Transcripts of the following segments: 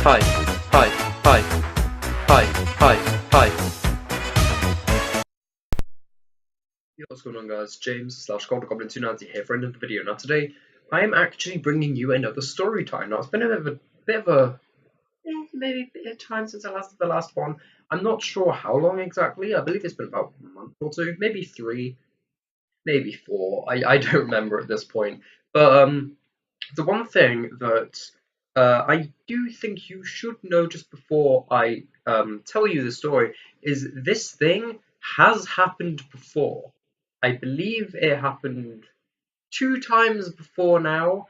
hi, hi, hi, hi, hi, hi. Yo, what's going on, guys? James / Goblin290 here for another video. Now today I am actually bringing you another story time. Now it's been a bit of a maybe a bit of time since I lasted the last one. I'm not sure how long exactly. I believe it's been about a month or two, maybe 3, maybe 4. I don't remember at this point. But the one thing that I do think you should know just before I tell you the story is this thing has happened before. I believe it happened 2 times before now.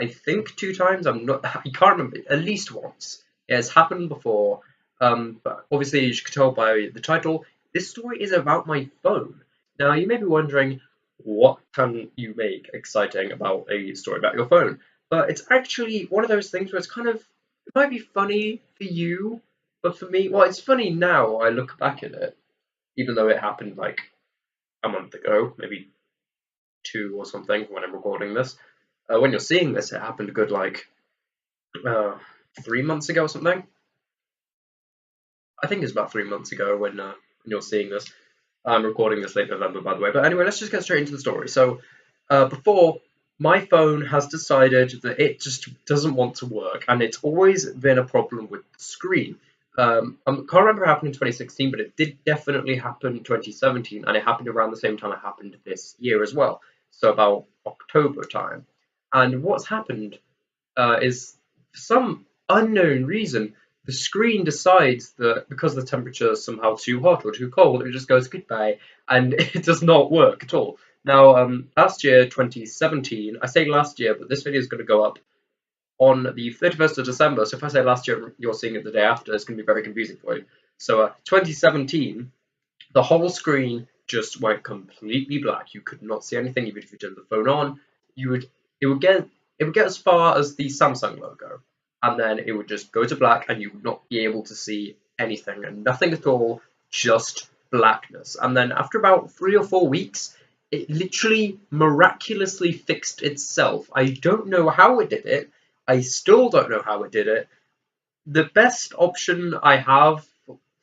I think 2 times. I can't remember. At least once. It has happened before. But obviously, as you can tell by the title, this story is about my phone. Now, you may be wondering, what can you make exciting about a story about your phone? But it's actually one of those things where it's kind of, it might be funny for you, but for me, well, it's funny now. I look back at it, even though it happened like a month ago, maybe 2 or something when I'm recording this. When you're seeing this, it happened a good like 3 months ago or something. I think it's about 3 months ago when you're seeing this. I'm recording this late November, by the way. But anyway, let's just get straight into the story. So, before, my phone has decided that it just doesn't want to work, and it's always been a problem with the screen. I can't remember what happened in 2016, but it did definitely happen in 2017, and it happened around the same time it happened this year as well. So about October time. And what's happened is, for some unknown reason, the screen decides that because the temperature is somehow too hot or too cold, it just goes goodbye, and it does not work at all. Now, last year, 2017, I say last year, but this video is going to go up on the 31st of December, so if I say last year, you're seeing it the day after, it's going to be very confusing for you. So, 2017, the whole screen just went completely black. You could not see anything, even if you turned the phone on. It would get as far as the Samsung logo, and then it would just go to black, and you would not be able to see anything, and nothing at all, just blackness. And then after about 3 or 4 weeks, it literally miraculously fixed itself. I don't know how it did it. I still don't know how it did it. The best option I have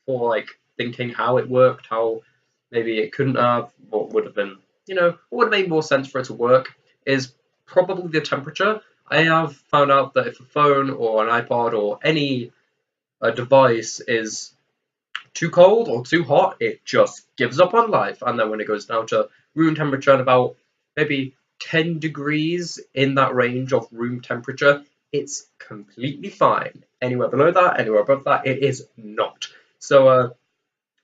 for like thinking how it worked, how maybe it couldn't have, what would have been, what would have made more sense for it to work, is probably the temperature. I have found out that if a phone or an iPod or any device is too cold or too hot, it just gives up on life. And then when it goes down to room temperature and about maybe 10 degrees in that range of room temperature, it's completely fine. Anywhere below that, anywhere above that, it is not. So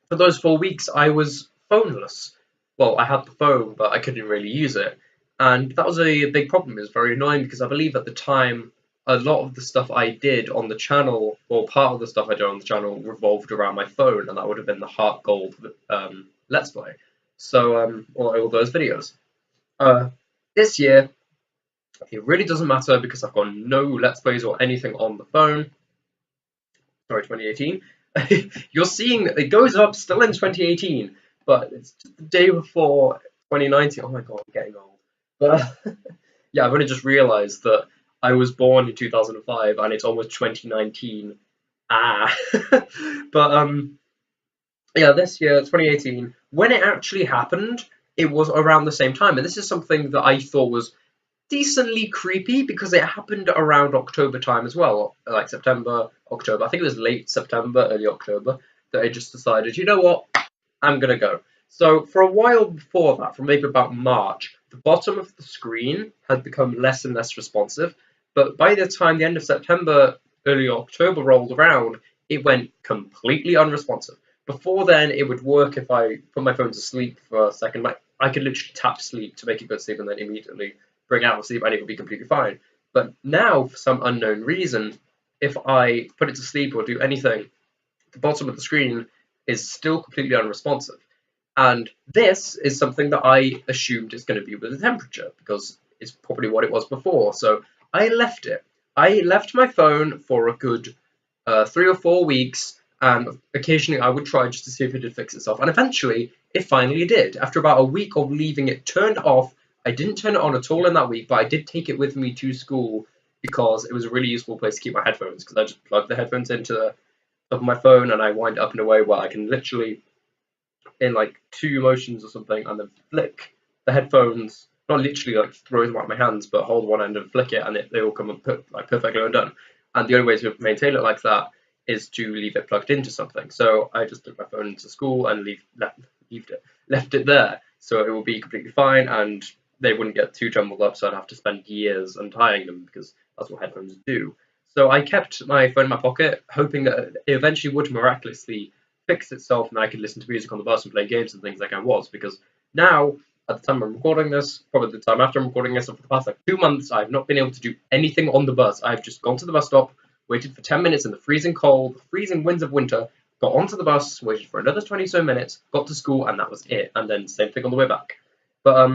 for those 4 weeks, I was phoneless. Well, I had the phone, but I couldn't really use it. And that was a big problem. It was very annoying because I believe at the time, a lot of the stuff I did on the channel, or part of the stuff I did on the channel, revolved around my phone, and that would have been the Heart Gold Let's Play. So, all those videos. This year, it really doesn't matter because I've got no Let's Plays or anything on the phone. Sorry, 2018. You're seeing it goes up still in 2018, but it's just the day before 2019. Oh my god, I'm getting old. But yeah, I've only just realised that I was born in 2005 and it's almost 2019. But yeah, this year, 2018, when it actually happened, it was around the same time, and this is something that I thought was decently creepy because it happened around October time as well, like September, October. I think it was late September, early October, that I just decided, you know what, I'm gonna go. So for a while before that, from maybe about March, the bottom of the screen had become less and less responsive, but by the time the end of September, early October rolled around, it went completely unresponsive. Before then, it would work if I put my phone to sleep for a second. I could literally tap sleep to make it go to sleep and then immediately bring out of sleep and it would be completely fine. But now, for some unknown reason, if I put it to sleep or do anything, the bottom of the screen is still completely unresponsive. And this is something that I assumed is going to be with the temperature, because it's probably what it was before. So I left it. I left my phone for a good 3 or 4 weeks, and occasionally I would try just to see if it did fix itself. And eventually, it finally did. After about a week of leaving it turned off, I didn't turn it on at all in that week, but I did take it with me to school because it was a really useful place to keep my headphones, because I just plug the headphones into the top of my phone and I wind it up in a way where I can literally, in like 2 motions or something, and then flick the headphones, not literally like throw them out of my hands, but hold one end and flick it, and they all come up like perfectly undone. And the only way to maintain it like that is to leave it plugged into something. So I just took my phone into school and left it there, so it will be completely fine, and they wouldn't get too jumbled up. So I'd have to spend years untying them, because that's what headphones do. So I kept my phone in my pocket, hoping that it eventually would miraculously fix itself and I could listen to music on the bus and play games and things like I was. Because now, at the time I'm recording this, probably the time after I'm recording this, and for the past like 2 months, I've not been able to do anything on the bus. I've just gone to the bus stop, waited for 10 minutes in the freezing cold, freezing winds of winter, got onto the bus, waited for another 20 so minutes, got to school, and that was it. And then same thing on the way back. But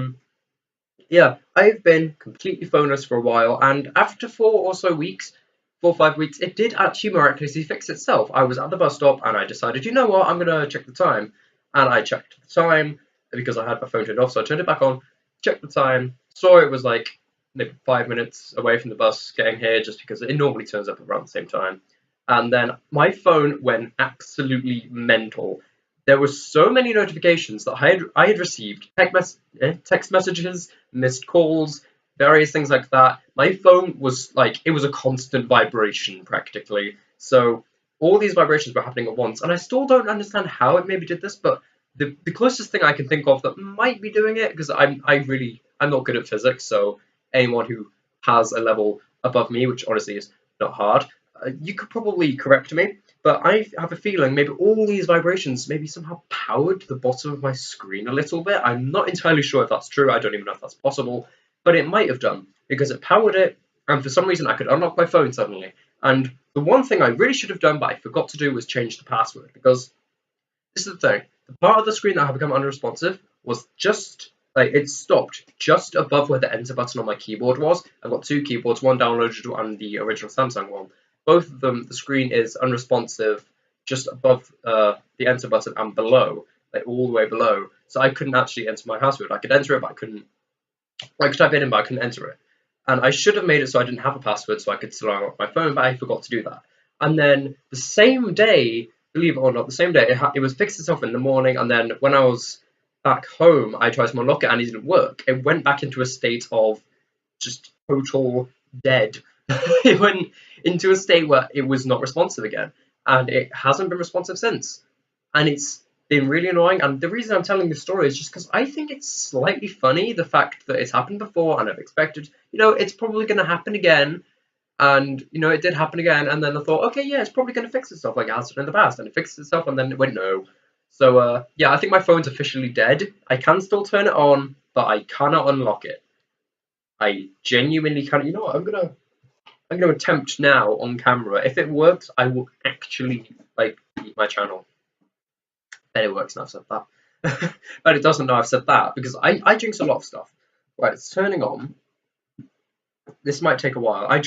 yeah, I've been completely phoneless for a while, and after 4 or 5 weeks, it did actually miraculously fix itself. I was at the bus stop and I decided, you know what, I'm gonna check the time. And I checked the time because I had my phone turned off, so I turned it back on, checked the time, saw it was like maybe 5 minutes away from the bus getting here, just because it normally turns up around the same time. And then my phone went absolutely mental. There were so many notifications that I had received, text messages, missed calls, various things like that. My phone was like, it was a constant vibration practically. So all these vibrations were happening at once, and I still don't understand how it maybe did this, but the closest thing I can think of that might be doing it, because I'm not good at physics, so anyone who has a level above me, which honestly is not hard, you could probably correct me, but I have a feeling maybe all these vibrations maybe somehow powered the bottom of my screen a little bit. I'm not entirely sure if that's true. I don't even know if that's possible, but it might have done, because it powered it, and for some reason I could unlock my phone suddenly. And the one thing I really should have done, but I forgot to do, was change the password, because this is the thing. The part of the screen that had become unresponsive was just like, it stopped just above where the enter button on my keyboard was. I've got 2 keyboards, one downloaded and the original Samsung one. Both of them, the screen is unresponsive just above the enter button and below, like all the way below. So I couldn't actually enter my password. I could enter it, but I couldn't. I could type it in, but I couldn't enter it. And I should have made it so I didn't have a password, so I could still unlock my phone, but I forgot to do that. And then the same day, believe it or not, the same day, it was fixed itself in the morning, and then when I was back home, I tried to unlock it and it didn't work. It went back into a state of just total dead. It went into a state where it was not responsive again, and it hasn't been responsive since. And it's been really annoying, and the reason I'm telling this story is just because I think it's slightly funny, the fact that it's happened before, and I've expected, it's probably going to happen again, and, it did happen again, and then I thought, okay, yeah, it's probably going to fix itself like it has done in the past, and it fixed itself, and then it went no. So, yeah, I think my phone's officially dead. I can still turn it on, but I cannot unlock it. I genuinely can't. You know what, I'm gonna attempt now on camera. If it works, I will actually, delete my channel. Bet it works now I've said that. But it doesn't know I've said that, because I jinx a lot of stuff. Right, it's turning on. This might take a while. I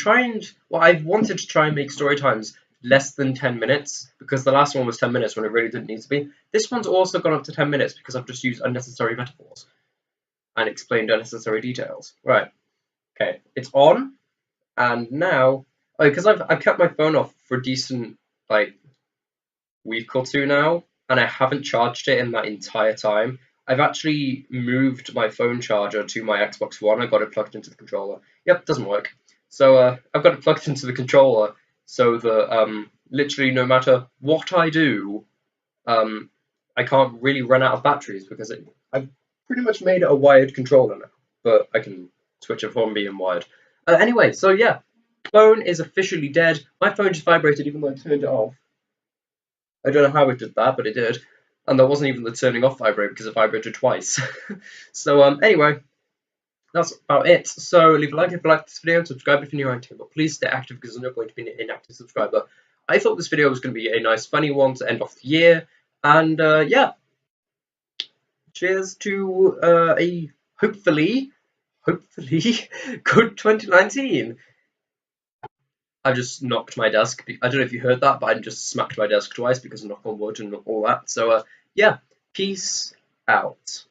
wanted to try and make story times less than 10 minutes, because the last one was 10 minutes when it really didn't need to be. This one's also gone up to 10 minutes because I've just used unnecessary metaphors and explained unnecessary details. Right, okay, it's on, and now, because I've kept my phone off for a decent, week or 2 now, and I haven't charged it in that entire time. I've actually moved my phone charger to my Xbox One. I got it plugged into the controller. Yep, doesn't work. So I've got it plugged into the controller, so that literally no matter what I do, I can't really run out of batteries, because I've pretty much made it a wired controller now, but I can switch it from being wired. Anyway, so yeah, phone is officially dead. My phone just vibrated even though I turned it off. I don't know how it did that, but it did. And that wasn't even the turning off vibrate, because it vibrated twice. So anyway, that's about it. So leave a like if you like this video, and subscribe if you're new around here, but please stay active, because there's no point to be an inactive subscriber. I thought this video was going to be a nice funny one to end off the year, and yeah, cheers to a hopefully good 2019. I've just knocked my desk. I don't know if you heard that, but I just smacked my desk twice because of knock on wood and all that. So, yeah, peace out.